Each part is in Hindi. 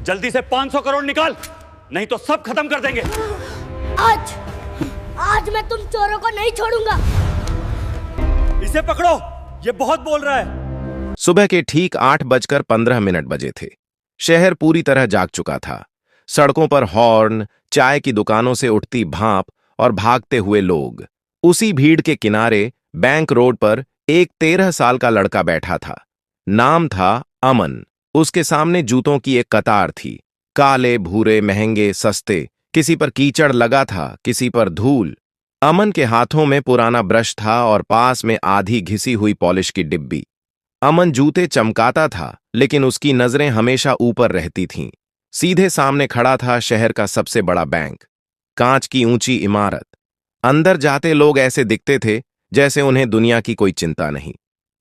जल्दी से 500 करोड़ निकाल, नहीं तो सब खत्म कर देंगे। आज आज मैं तुम चोरों को नहीं छोड़ूंगा। इसे पकड़ो, ये बहुत बोल रहा है। सुबह के ठीक 8:15 बजे थे। शहर पूरी तरह जाग चुका था। सड़कों पर हॉर्न, चाय की दुकानों से उठती भाप और भागते हुए लोग। उसी भीड़ के किनारे बैंक रोड पर एक 13 साल का लड़का बैठा था। नाम था अमन। उसके सामने जूतों की एक कतार थी, काले, भूरे, महंगे, सस्ते। किसी पर कीचड़ लगा था, किसी पर धूल। अमन के हाथों में पुराना ब्रश था और पास में आधी घिसी हुई पॉलिश की डिब्बी। अमन जूते चमकाता था, लेकिन उसकी नजरें हमेशा ऊपर रहती थीं। सीधे सामने खड़ा था शहर का सबसे बड़ा बैंक, कांच की ऊंची इमारत। अंदर जाते लोग ऐसे दिखते थे जैसे उन्हें दुनिया की कोई चिंता नहीं।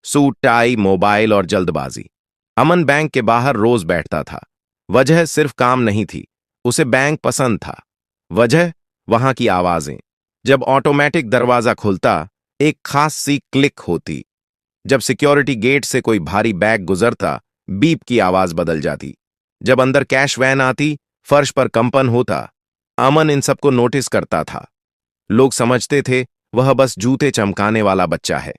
सूट, टाई, मोबाइल और जल्दबाजी। अमन बैंक के बाहर रोज बैठता था। वजह सिर्फ काम नहीं थी, उसे बैंक पसंद था। वजह वहां की आवाजें। जब ऑटोमेटिक दरवाजा खुलता, एक खास सी क्लिक होती। जब सिक्योरिटी गेट से कोई भारी बैग गुजरता, बीप की आवाज बदल जाती। जब अंदर कैश वैन आती, फर्श पर कंपन होता। अमन इन सबको नोटिस करता था। लोग समझते थे वह बस जूते चमकाने वाला बच्चा है।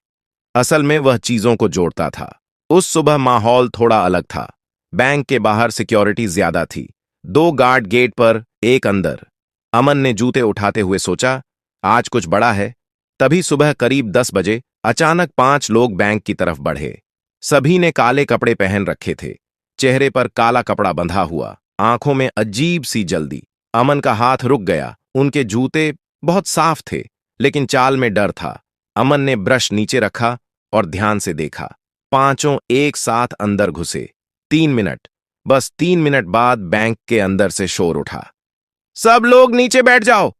असल में वह चीजों को जोड़ता था। उस सुबह माहौल थोड़ा अलग था। बैंक के बाहर सिक्योरिटी ज्यादा थी। 2 गार्ड गेट पर, एक अंदर। अमन ने जूते उठाते हुए सोचा, आज कुछ बड़ा है। तभी सुबह करीब 10 बजे अचानक 5 लोग बैंक की तरफ बढ़े। सभी ने काले कपड़े पहन रखे थे, चेहरे पर काला कपड़ा बंधा हुआ, आंखों में अजीब सी जल्दी। अमन का हाथ रुक गया। उनके जूते बहुत साफ थे, लेकिन चाल में डर था। अमन ने ब्रश नीचे रखा और ध्यान से देखा। 5 एक साथ अंदर घुसे। 3 मिनट, बस 3 मिनट बाद बैंक के अंदर से शोर उठा, सब लोग नीचे बैठ जाओ,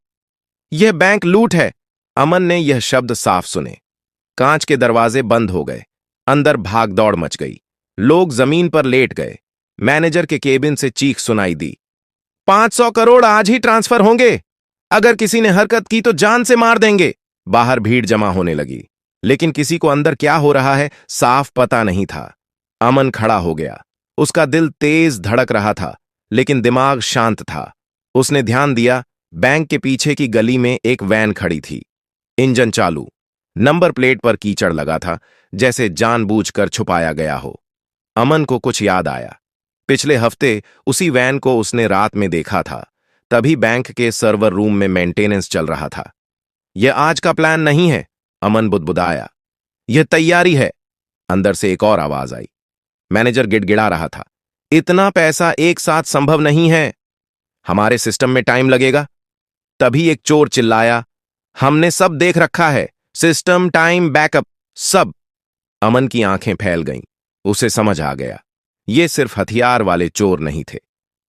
यह बैंक लूट है। अमन ने यह शब्द साफ सुने। कांच के दरवाजे बंद हो गए। अंदर भागदौड़ मच गई। लोग जमीन पर लेट गए। मैनेजर के केबिन से चीख सुनाई दी, 500 करोड़ आज ही ट्रांसफर होंगे। अगर किसी ने हरकत की तो जान से मार देंगे। बाहर भीड़ जमा होने लगी, लेकिन किसी को अंदर क्या हो रहा है साफ पता नहीं था। अमन खड़ा हो गया। उसका दिल तेज धड़क रहा था, लेकिन दिमाग शांत था। उसने ध्यान दिया, बैंक के पीछे की गली में एक वैन खड़ी थी। इंजन चालू, नंबर प्लेट पर कीचड़ लगा था, जैसे जानबूझकर छुपाया गया हो। अमन को कुछ याद आया। पिछले हफ्ते उसी वैन को उसने रात में देखा था। तभी बैंक के सर्वर रूम में मेंटेनेंस चल रहा था। यह आज का प्लान नहीं है, अमन बुदबुदाया। यह तैयारी है। अंदर से एक और आवाज आई। मैनेजर गिड़गिड़ा रहा था, इतना पैसा एक साथ संभव नहीं है, हमारे सिस्टम में टाइम लगेगा। तभी एक चोर चिल्लाया, हमने सब देख रखा है, सिस्टम, टाइम, बैकअप, सब। अमन की आंखें फैल गईं। उसे समझ आ गया, ये सिर्फ हथियार वाले चोर नहीं थे,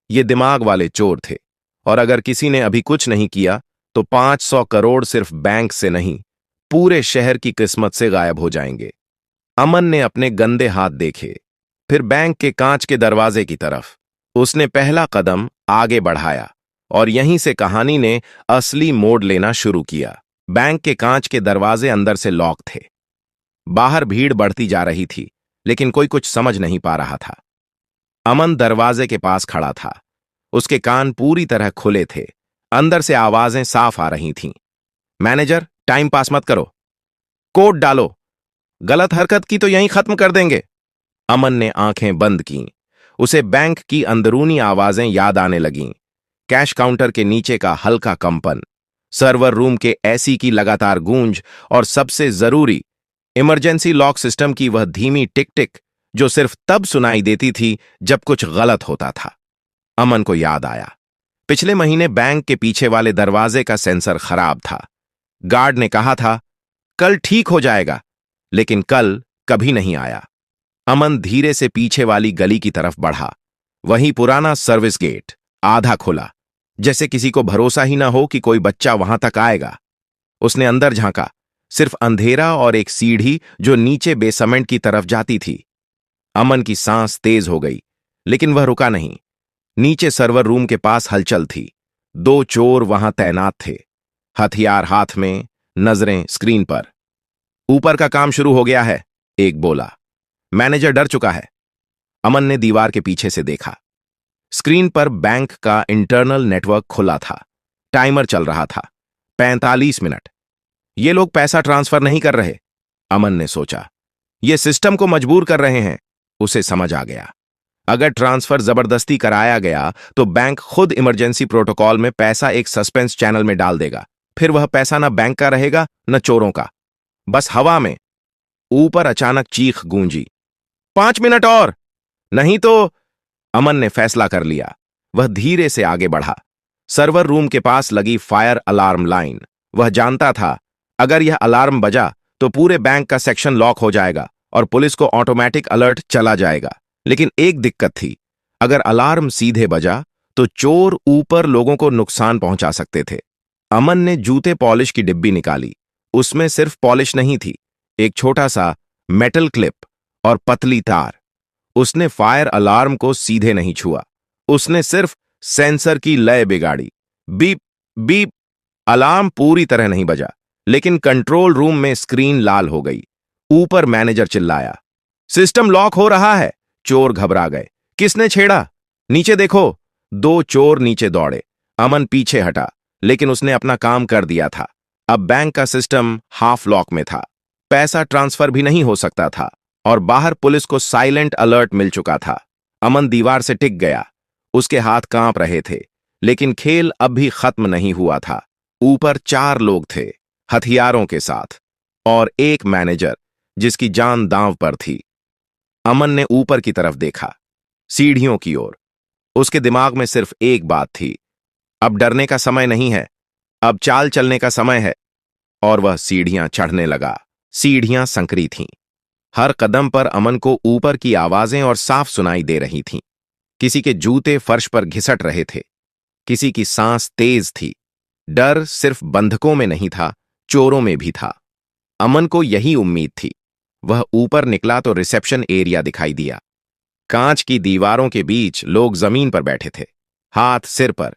ये दिमाग वाले चोर थे। और अगर किसी ने अभी कुछ नहीं किया तो 500 करोड़ सिर्फ बैंक से नहीं, पूरे शहर की किस्मत से गायब हो जाएंगे। अमन ने अपने गंदे हाथ देखे, फिर बैंक के कांच के दरवाजे की तरफ। उसने पहला कदम आगे बढ़ाया और यहीं से कहानी ने असली मोड़ लेना शुरू किया। बैंक के कांच के दरवाजे अंदर से लॉक थे। बाहर भीड़ बढ़ती जा रही थी, लेकिन कोई कुछ समझ नहीं पा रहा था। अमन दरवाजे के पास खड़ा था। उसके कान पूरी तरह खुले थे। अंदर से आवाजें साफ आ रही थीं, मैनेजर, टाइम पास मत करो, कोड डालो, गलत हरकत की तो यहीं खत्म कर देंगे। अमन ने आंखें बंद कीं। उसे बैंक की अंदरूनी आवाजें याद आने लगीं। कैश काउंटर के नीचे का हल्का कंपन, सर्वर रूम के एसी की लगातार गूंज और सबसे जरूरी, इमरजेंसी लॉक सिस्टम की वह धीमी टिक टिक जो सिर्फ तब सुनाई देती थी जब कुछ गलत होता था। अमन को याद आया, पिछले महीने बैंक के पीछे वाले दरवाजे का सेंसर खराब था। गार्ड ने कहा था कल ठीक हो जाएगा, लेकिन कल कभी नहीं आया। अमन धीरे से पीछे वाली गली की तरफ बढ़ा। वहीं पुराना सर्विस गेट, आधा खुला, जैसे किसी को भरोसा ही ना हो कि कोई बच्चा वहां तक आएगा। उसने अंदर झांका, सिर्फ अंधेरा और एक सीढ़ी जो नीचे बेसमेंट की तरफ जाती थी। अमन की सांस तेज हो गई, लेकिन वह रुका नहीं। नीचे सर्वर रूम के पास हलचल थी। 2 चोर वहां तैनात थे, हथियार हाथ में, नजरें स्क्रीन पर। ऊपर का काम शुरू हो गया है, एक बोला। मैनेजर डर चुका है। अमन ने दीवार के पीछे से देखा। स्क्रीन पर बैंक का इंटरनल नेटवर्क खुला था। टाइमर चल रहा था। 45 मिनट। ये लोग पैसा ट्रांसफर नहीं कर रहे, अमन ने सोचा। ये सिस्टम को मजबूर कर रहे हैं। उसे समझ आ गया, अगर ट्रांसफर जबरदस्ती कराया गया तो बैंक खुद इमरजेंसी प्रोटोकॉल में पैसा एक सस्पेंस चैनल में डाल देगा। फिर वह पैसा न बैंक का रहेगा न चोरों का, बस हवा में। ऊपर अचानक चीख गूंजी, 5 मिनट और, नहीं तो। अमन ने फैसला कर लिया। वह धीरे से आगे बढ़ा। सर्वर रूम के पास लगी फायर अलार्म लाइन। वह जानता था, अगर यह अलार्म बजा तो पूरे बैंक का सेक्शन लॉक हो जाएगा और पुलिस को ऑटोमेटिक अलर्ट चला जाएगा। लेकिन एक दिक्कत थी, अगर अलार्म सीधे बजा तो चोर ऊपर लोगों को नुकसान पहुंचा सकते थे। अमन ने जूते पॉलिश की डिब्बी निकाली। उसमें सिर्फ पॉलिश नहीं थी, एक छोटा सा मेटल क्लिप और पतली तार। उसने फायर अलार्म को सीधे नहीं छुआ, उसने सिर्फ सेंसर की लय बिगाड़ी। Beep beep. अलार्म पूरी तरह नहीं बजा, लेकिन कंट्रोल रूम में स्क्रीन लाल हो गई। ऊपर मैनेजर चिल्लाया, सिस्टम लॉक हो रहा है। चोर घबरा गए। किसने छेड़ा? नीचे देखो। 2 चोर नीचे दौड़े। अमन पीछे हटा, लेकिन उसने अपना काम कर दिया था। अब बैंक का सिस्टम हाफ लॉक में था। पैसा ट्रांसफर भी नहीं हो सकता था और बाहर पुलिस को साइलेंट अलर्ट मिल चुका था। अमन दीवार से टिक गया। उसके हाथ कांप रहे थे, लेकिन खेल अब भी खत्म नहीं हुआ था। ऊपर 4 लोग थे, हथियारों के साथ, और एक मैनेजर जिसकी जान दांव पर थी। अमन ने ऊपर की तरफ देखा, सीढ़ियों की ओर। उसके दिमाग में सिर्फ एक बात थी, अब डरने का समय नहीं है, अब चाल चलने का समय है। और वह सीढ़ियां चढ़ने लगा। सीढ़ियां संकरी थीं। हर कदम पर अमन को ऊपर की आवाजें और साफ सुनाई दे रही थीं। किसी के जूते फर्श पर घिसट रहे थे, किसी की सांस तेज थी। डर सिर्फ बंधकों में नहीं था, चोरों में भी था। अमन को यही उम्मीद थी। वह ऊपर निकला तो रिसेप्शन एरिया दिखाई दिया। कांच की दीवारों के बीच लोग जमीन पर बैठे थे, हाथ सिर पर,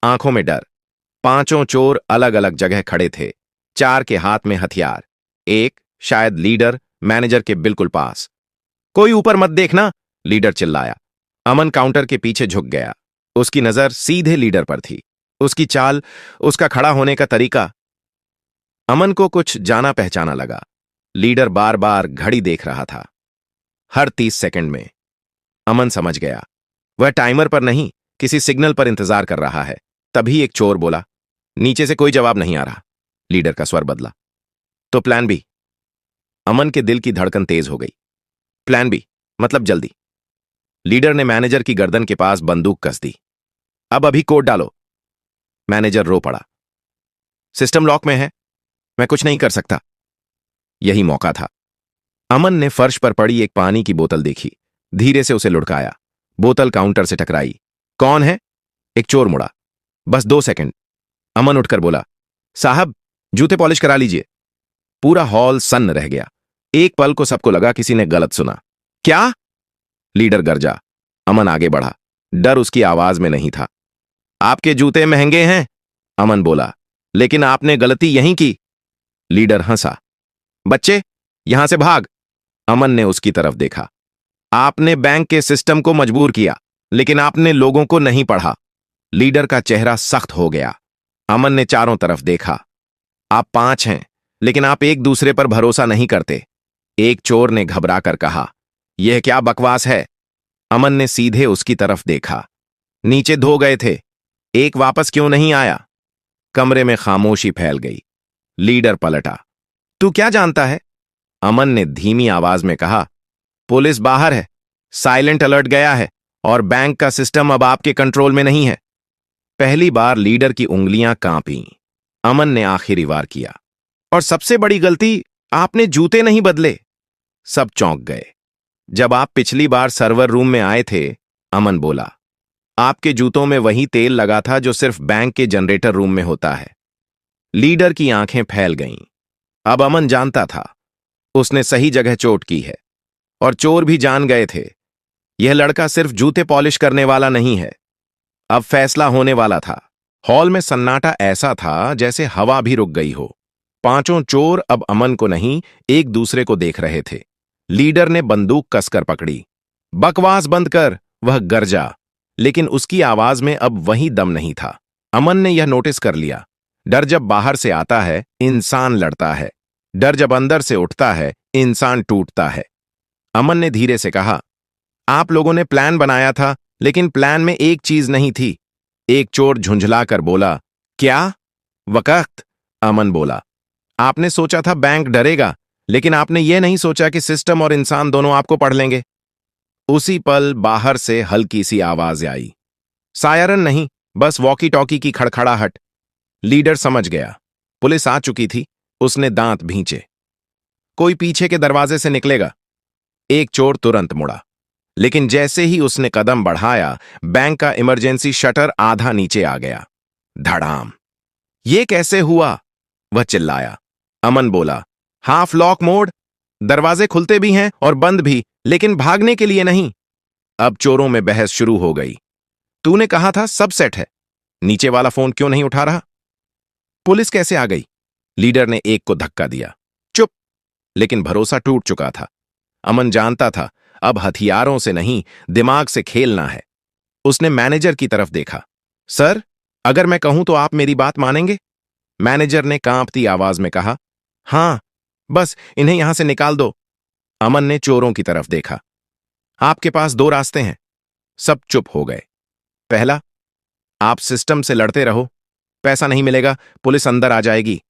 आंखों में डर। 5 चोर अलग अलग जगह खड़े थे, 4 के हाथ में हथियार। एक, शायद लीडर, मैनेजर के बिल्कुल पास। कोई ऊपर मत देखना, लीडर चिल्लाया। अमन काउंटर के पीछे झुक गया। उसकी नजर सीधे लीडर पर थी। उसकी चाल, उसका खड़ा होने का तरीका। अमन को कुछ जाना पहचाना लगा। लीडर बार बार घड़ी देख रहा था, हर 30 सेकंड में। अमन समझ गया, वह टाइमर पर नहीं, किसी सिग्नल पर इंतजार कर रहा है। तभी एक चोर बोला, नीचे से कोई जवाब नहीं आ रहा। लीडर का स्वर बदला, तो प्लान बी? अमन के दिल की धड़कन तेज हो गई। प्लान बी मतलब जल्दी। लीडर ने मैनेजर की गर्दन के पास बंदूक कस दी। अब अभी कोड डालो। मैनेजर रो पड़ा। सिस्टम लॉक में है, मैं कुछ नहीं कर सकता। यही मौका था। अमन ने फर्श पर पड़ी एक पानी की बोतल देखी, धीरे से उसे लुढ़काया। बोतल काउंटर से टकराई। कौन है? एक चोर मुड़ा। बस 2 सेकंड। अमन उठकर बोला, साहब जूते पॉलिश करा लीजिए। पूरा हॉल सन्न रह गया। एक पल को सबको लगा किसी ने गलत सुना। क्या? लीडर गरजा। अमन आगे बढ़ा। डर उसकी आवाज में नहीं था। आपके जूते महंगे हैं, अमन बोला, लेकिन आपने गलती यहीं की। लीडर हंसा। बच्चे यहां से भाग। अमन ने उसकी तरफ देखा। आपने बैंक के सिस्टम को मजबूर किया, लेकिन आपने लोगों को नहीं पढ़ा। लीडर का चेहरा सख्त हो गया। अमन ने चारों तरफ देखा। आप 5 हैं, लेकिन आप एक दूसरे पर भरोसा नहीं करते। एक चोर ने घबरा कर कहा, यह क्या बकवास है? अमन ने सीधे उसकी तरफ देखा। नीचे धो गए थे, एक वापस क्यों नहीं आया? कमरे में खामोशी फैल गई। लीडर पलटा। तू क्या जानता है? अमन ने धीमी आवाज में कहा, पुलिस बाहर है, साइलेंट अलर्ट गया है और बैंक का सिस्टम अब आपके कंट्रोल में नहीं है। पहली बार लीडर की उंगलियां कांपीं। अमन ने आखिरी बार किया। और सबसे बड़ी गलती, आपने जूते नहीं बदले। सब चौंक गए। जब आप पिछली बार सर्वर रूम में आए थे, अमन बोला, आपके जूतों में वही तेल लगा था जो सिर्फ बैंक के जनरेटर रूम में होता है। लीडर की आंखें फैल गईं। अब अमन जानता था, उसने सही जगह चोट की है। और चोर भी जान गए थे, यह लड़का सिर्फ जूते पॉलिश करने वाला नहीं है। अब फैसला होने वाला था। हॉल में सन्नाटा ऐसा था जैसे हवा भी रुक गई हो। 5 चोर अब अमन को नहीं, एक दूसरे को देख रहे थे। लीडर ने बंदूक कसकर पकड़ी। बकवास बंद कर, वह गरजा। लेकिन उसकी आवाज में अब वही दम नहीं था। अमन ने यह नोटिस कर लिया, डर जब बाहर से आता है इंसान लड़ता है, डर जब अंदर से उठता है इंसान टूटता है। अमन ने धीरे से कहा, आप लोगों ने प्लान बनाया था, लेकिन प्लान में एक चीज नहीं थी। एक चोर झुंझलाकर बोला, क्या? वक्त, अमन बोला। आपने सोचा था बैंक डरेगा, लेकिन आपने यह नहीं सोचा कि सिस्टम और इंसान दोनों आपको पढ़ लेंगे। उसी पल बाहर से हल्की सी आवाज आई, सायरन नहीं, बस वॉकी टॉकी की खड़खड़ाहट। लीडर समझ गया, पुलिस आ चुकी थी। उसने दांत भींचे, कोई पीछे के दरवाजे से निकलेगा। एक चोर तुरंत मुड़ा, लेकिन जैसे ही उसने कदम बढ़ाया, बैंक का इमरजेंसी शटर आधा नीचे आ गया। धड़ाम। ये कैसे हुआ? वह चिल्लाया। अमन बोला, हाफ लॉक मोड। दरवाजे खुलते भी हैं और बंद भी, लेकिन भागने के लिए नहीं। अब चोरों में बहस शुरू हो गई। तूने कहा था सब सेट है, नीचे वाला फोन क्यों नहीं उठा रहा? पुलिस कैसे आ गई? लीडर ने एक को धक्का दिया। चुप। लेकिन भरोसा टूट चुका था। अमन जानता था अब हथियारों से नहीं, दिमाग से खेलना है। उसने मैनेजर की तरफ देखा। सर, अगर मैं कहूं तो आप मेरी बात मानेंगे? मैनेजर ने कांपती आवाज में कहा, हां, बस इन्हें यहां से निकाल दो। अमन ने चोरों की तरफ देखा। आपके पास दो रास्ते हैं। सब चुप हो गए। पहला, आप सिस्टम से लड़ते रहो, पैसा नहीं मिलेगा, पुलिस अंदर आ जाएगी।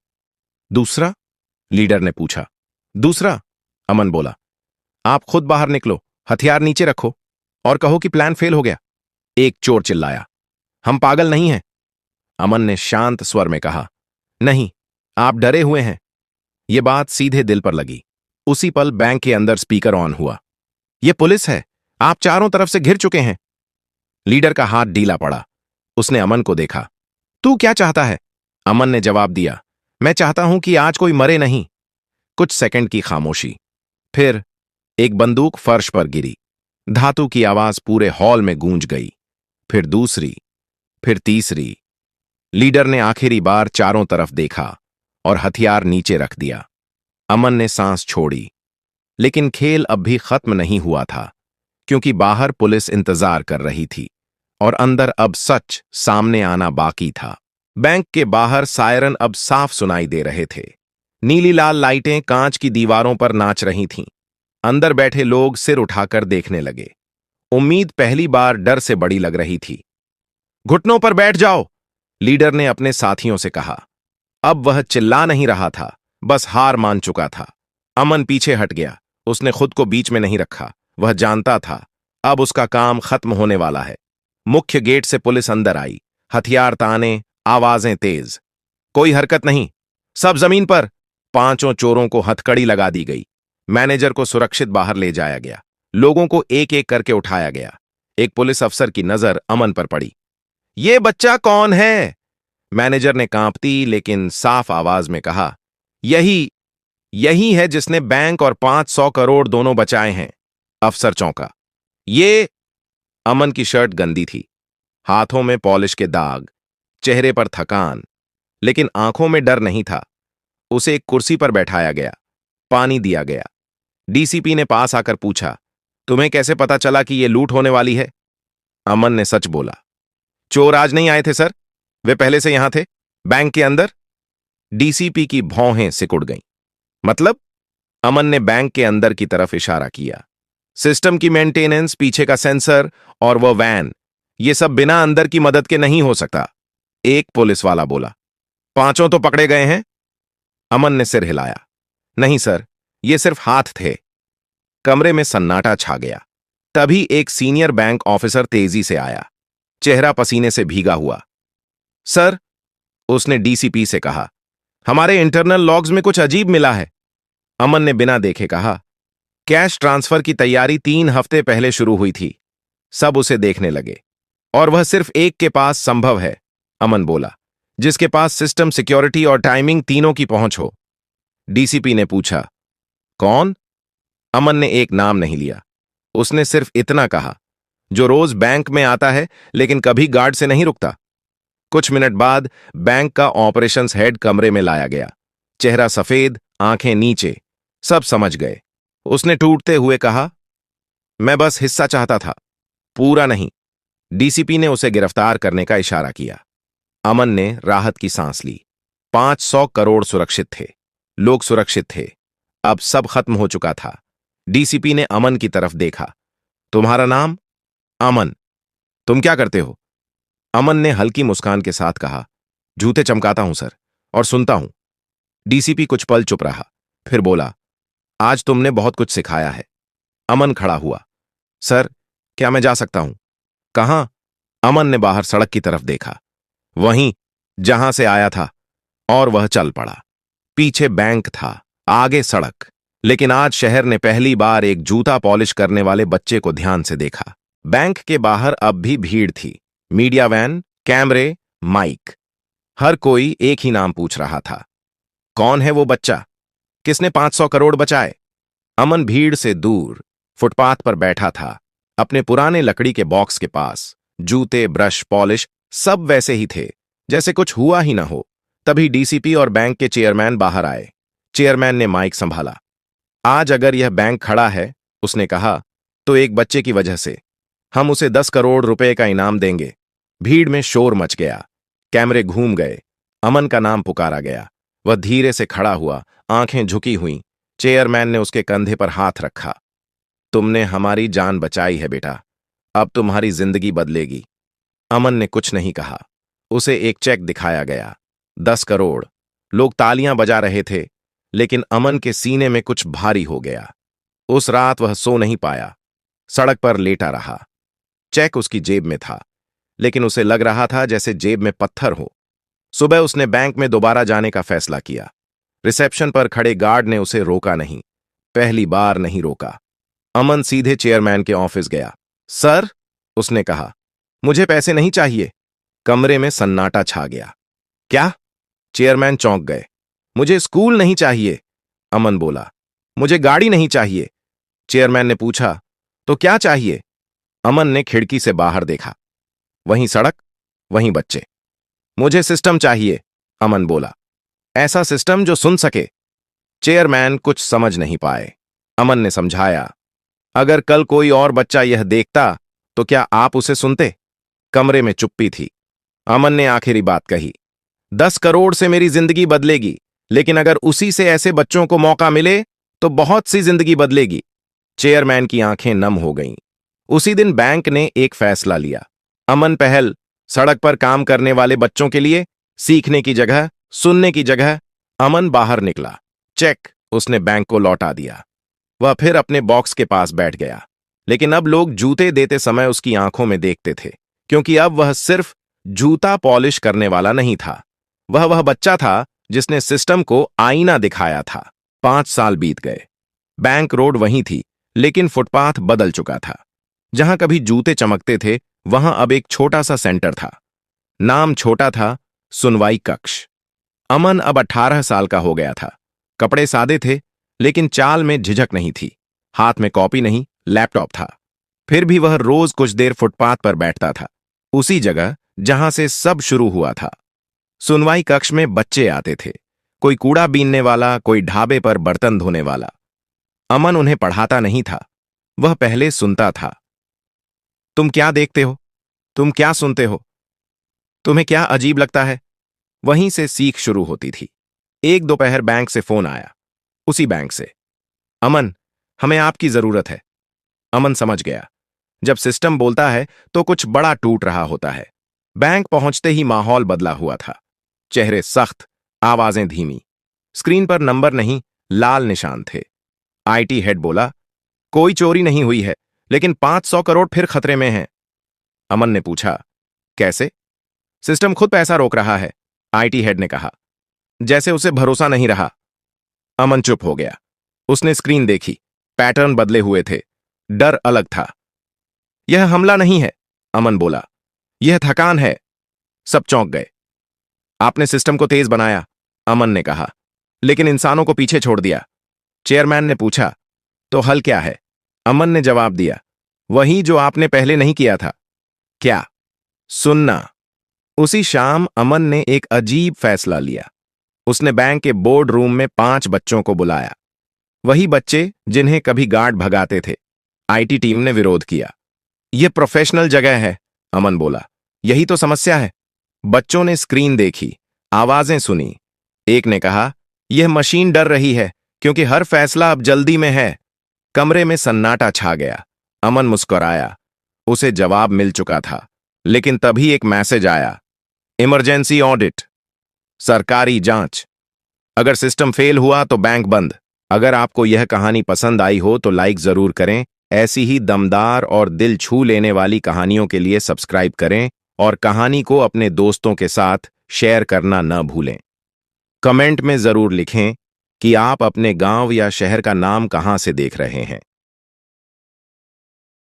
दूसरा? लीडर ने पूछा। दूसरा, अमन बोला, आप खुद बाहर निकलो, हथियार नीचे रखो और कहो कि प्लान फेल हो गया। एक चोर चिल्लाया, हम पागल नहीं हैं। अमन ने शांत स्वर में कहा, नहीं, आप डरे हुए हैं। यह बात सीधे दिल पर लगी। उसी पल बैंक के अंदर स्पीकर ऑन हुआ। यह पुलिस है, आप चारों तरफ से घिर चुके हैं। लीडर का हाथ ढीला पड़ा। उसने अमन को देखा। तू क्या चाहता है? अमन ने जवाब दिया, मैं चाहता हूं कि आज कोई मरे नहीं। कुछ सेकंड की खामोशी। फिर एक बंदूक फर्श पर गिरी। धातु की आवाज पूरे हॉल में गूंज गई। फिर दूसरी, फिर तीसरी। लीडर ने आखिरी बार चारों तरफ देखा और हथियार नीचे रख दिया। अमन ने सांस छोड़ी, लेकिन खेल अब भी खत्म नहीं हुआ था, क्योंकि बाहर पुलिस इंतजार कर रही थी और अंदर अब सच सामने आना बाकी था। बैंक के बाहर सायरन अब साफ सुनाई दे रहे थे। नीली लाल लाइटें कांच की दीवारों पर नाच रही थीं। अंदर बैठे लोग सिर उठाकर देखने लगे। उम्मीद पहली बार डर से बड़ी लग रही थी। घुटनों पर बैठ जाओ, लीडर ने अपने साथियों से कहा। अब वह चिल्ला नहीं रहा था, बस हार मान चुका था। अमन पीछे हट गया। उसने खुद को बीच में नहीं रखा। वह जानता था अब उसका काम खत्म होने वाला है। मुख्य गेट से पुलिस अंदर आई, हथियार ताने, आवाजें तेज। कोई हरकत नहीं, सब जमीन पर। पांचों चोरों को हथकड़ी लगा दी गई। मैनेजर को सुरक्षित बाहर ले जाया गया। लोगों को एक एक करके उठाया गया। एक पुलिस अफसर की नजर अमन पर पड़ी। ये बच्चा कौन है? मैनेजर ने कांपती लेकिन साफ आवाज में कहा, यही है जिसने बैंक और 500 करोड़ दोनों बचाए हैं। अफसर चौंका। ये? अमन की शर्ट गंदी थी, हाथों में पॉलिश के दाग, चेहरे पर थकान, लेकिन आंखों में डर नहीं था। उसे एक कुर्सी पर बैठाया गया, पानी दिया गया। डीसीपी ने पास आकर पूछा, तुम्हें कैसे पता चला कि यह लूट होने वाली है? अमन ने सच बोला, चोर आज नहीं आए थे सर, वे पहले से यहां थे, बैंक के अंदर। डीसीपी की भौहें सिकुड़ गईं। मतलब? अमन ने बैंक के अंदर की तरफ इशारा किया। सिस्टम की मेंटेनेंस, पीछे का सेंसर और वह वैन, ये सब बिना अंदर की मदद के नहीं हो सकता। एक पुलिस वाला बोला। पांचों तो पकड़े गए हैं? अमन ने सिर हिलाया। नहीं सर, ये सिर्फ हाथ थे। कमरे में सन्नाटा छा गया। तभी एक सीनियर बैंक ऑफिसर तेजी से आया, चेहरा पसीने से भीगा हुआ। सर, उसने डीसीपी से कहा, हमारे इंटरनल लॉग्स में कुछ अजीब मिला है। अमन ने बिना देखे कहा, कैश ट्रांसफर की तैयारी 3 हफ्ते पहले शुरू हुई थी। सब उसे देखने लगे, और वह सिर्फ एक के पास संभव है, अमन बोला, जिसके पास सिस्टम, सिक्योरिटी और टाइमिंग तीनों की पहुंच हो। डीसीपी ने पूछा, कौन? अमन ने एक नाम नहीं लिया। उसने सिर्फ इतना कहा, जो रोज बैंक में आता है लेकिन कभी गार्ड से नहीं रुकता। कुछ मिनट बाद बैंक का ऑपरेशंस हेड कमरे में लाया गया। चेहरा सफेद, आंखें नीचे। सब समझ गए। उसने टूटते हुए कहा, मैं बस हिस्सा चाहता था, पूरा नहीं। डीसीपी ने उसे गिरफ्तार करने का इशारा किया। अमन ने राहत की सांस ली। 500 करोड़ सुरक्षित थे, लोग सुरक्षित थे। अब सब खत्म हो चुका था। डीसीपी ने अमन की तरफ देखा। तुम्हारा नाम? अमन। तुम क्या करते हो? अमन ने हल्की मुस्कान के साथ कहा, जूते चमकाता हूं सर, और सुनता हूं। डीसीपी कुछ पल चुप रहा, फिर बोला, आज तुमने बहुत कुछ सिखाया है। अमन खड़ा हुआ। सर, क्या मैं जा सकता हूं? कहां? अमन ने बाहर सड़क की तरफ देखा। वहीं जहां से आया था, और वह चल पड़ा। पीछे बैंक था, आगे सड़क। लेकिन आज शहर ने पहली बार एक जूता पॉलिश करने वाले बच्चे को ध्यान से देखा। बैंक के बाहर अब भी भीड़ थी। मीडिया वैन, कैमरे, माइक। हर कोई एक ही नाम पूछ रहा था, कौन है वो बच्चा? किसने 500 करोड़ बचाए? अमन भीड़ से दूर फुटपाथ पर बैठा था, अपने पुराने लकड़ी के बॉक्स के पास। जूते, ब्रश, पॉलिश सब वैसे ही थे, जैसे कुछ हुआ ही ना हो। तभी डीसीपी और बैंक के चेयरमैन बाहर आए। चेयरमैन ने माइक संभाला। आज अगर यह बैंक खड़ा है, उसने कहा, तो एक बच्चे की वजह से। हम उसे 10 करोड़ रुपए का इनाम देंगे। भीड़ में शोर मच गया, कैमरे घूम गए। अमन का नाम पुकारा गया। वह धीरे से खड़ा हुआ, आंखें झुकी हुईं। चेयरमैन ने उसके कंधे पर हाथ रखा। तुमने हमारी जान बचाई है बेटा, अब तुम्हारी जिंदगी बदलेगी। अमन ने कुछ नहीं कहा। उसे एक चेक दिखाया गया, 10 करोड़। लोग तालियां बजा रहे थे, लेकिन अमन के सीने में कुछ भारी हो गया। उस रात वह सो नहीं पाया, सड़क पर लेटा रहा। चेक उसकी जेब में था, लेकिन उसे लग रहा था जैसे जेब में पत्थर हो। सुबह उसने बैंक में दोबारा जाने का फैसला किया। रिसेप्शन पर खड़े गार्ड ने उसे रोका नहीं, पहली बार नहीं रोका। अमन सीधे चेयरमैन के ऑफिस गया। सर, उसने कहा, मुझे पैसे नहीं चाहिए। कमरे में सन्नाटा छा गया। क्या? चेयरमैन चौंक गए। मुझे स्कूल नहीं चाहिए, अमन बोला। मुझे गाड़ी नहीं चाहिए। चेयरमैन ने पूछा, तो क्या चाहिए? अमन ने खिड़की से बाहर देखा। वहीं सड़क, वहीं बच्चे। मुझे सिस्टम चाहिए, अमन बोला। ऐसा सिस्टम जो सुन सके। चेयरमैन कुछ समझ नहीं पाए। अमन ने समझाया, अगर कल कोई और बच्चा यह देखता तो क्या आप उसे सुनते? कमरे में चुप्पी थी। अमन ने आखिरी बात कही, 10 करोड़ से मेरी जिंदगी बदलेगी, लेकिन अगर उसी से ऐसे बच्चों को मौका मिले तो बहुत सी जिंदगी बदलेगी। चेयरमैन की आंखें नम हो गईं। उसी दिन बैंक ने एक फैसला लिया। अमन पहल, सड़क पर काम करने वाले बच्चों के लिए, सीखने की जगह, सुनने की जगह। अमन बाहर निकला। चेक उसने बैंक को लौटा दिया। वह फिर अपने बॉक्स के पास बैठ गया। लेकिन अब लोग जूते देते समय उसकी आंखों में देखते थे, क्योंकि अब वह सिर्फ जूता पॉलिश करने वाला नहीं था। वह बच्चा था जिसने सिस्टम को आईना दिखाया था। 5 साल बीत गए। बैंक रोड वहीं थी, लेकिन फुटपाथ बदल चुका था। जहां कभी जूते चमकते थे, वहां अब एक छोटा सा सेंटर था। नाम छोटा था, सुनवाई कक्ष। अमन अब 18 साल का हो गया था। कपड़े सादे थे, लेकिन चाल में झिझक नहीं थी। हाथ में कॉपी नहीं, लैपटॉप था। फिर भी वह रोज कुछ देर फुटपाथ पर बैठता था, उसी जगह जहां से सब शुरू हुआ था। सुनवाई कक्ष में बच्चे आते थे, कोई कूड़ा बीनने वाला, कोई ढाबे पर बर्तन धोने वाला। अमन उन्हें पढ़ाता नहीं था, वह पहले सुनता था। तुम क्या देखते हो? तुम क्या सुनते हो? तुम्हें क्या अजीब लगता है? वहीं से सीख शुरू होती थी। एक दोपहर बैंक से फोन आया, उसी बैंक से। अमन, हमें आपकी जरूरत है। अमन समझ गया, जब सिस्टम बोलता है तो कुछ बड़ा टूट रहा होता है। बैंक पहुंचते ही माहौल बदला हुआ था। चेहरे सख्त, आवाजें धीमी। स्क्रीन पर नंबर नहीं, लाल निशान थे। आईटी हेड बोला, कोई चोरी नहीं हुई है, लेकिन 500 करोड़ फिर खतरे में हैं। अमन ने पूछा, कैसे? सिस्टम खुद पैसा रोक रहा है, आईटी हेड ने कहा, जैसे उसे भरोसा नहीं रहा। अमन चुप हो गया। उसने स्क्रीन देखी, पैटर्न बदले हुए थे, डर अलग था। यह हमला नहीं है, अमन बोला, यह थकान है। सब चौंक गए। आपने सिस्टम को तेज बनाया, अमन ने कहा, लेकिन इंसानों को पीछे छोड़ दिया। चेयरमैन ने पूछा, तो हल क्या है? अमन ने जवाब दिया, वही जो आपने पहले नहीं किया था। क्या? सुनना। उसी शाम अमन ने एक अजीब फैसला लिया। उसने बैंक के बोर्ड रूम में 5 बच्चों को बुलाया। वही बच्चे जिन्हें कभी गार्ड भगाते थे। आईटी टीम ने विरोध किया। यह प्रोफेशनल जगह है, अमन बोला। यही तो समस्या है। बच्चों ने स्क्रीन देखी, आवाजें सुनी। एक ने कहा, यह मशीन डर रही है क्योंकि हर फैसला अब जल्दी में है। कमरे में सन्नाटा छा गया। अमन मुस्कुराया। उसे जवाब मिल चुका था, लेकिन तभी एक मैसेज आया, इमरजेंसी ऑडिट, सरकारी जांच। अगर सिस्टम फेल हुआ तो बैंक बंद। अगर आपको यह कहानी पसंद आई हो तो लाइक जरूर करें। ऐसी ही दमदार और दिल छू लेने वाली कहानियों के लिए सब्सक्राइब करें और कहानी को अपने दोस्तों के साथ शेयर करना न भूलें। कमेंट में जरूर लिखें कि आप अपने गांव या शहर का नाम कहां से देख रहे हैं।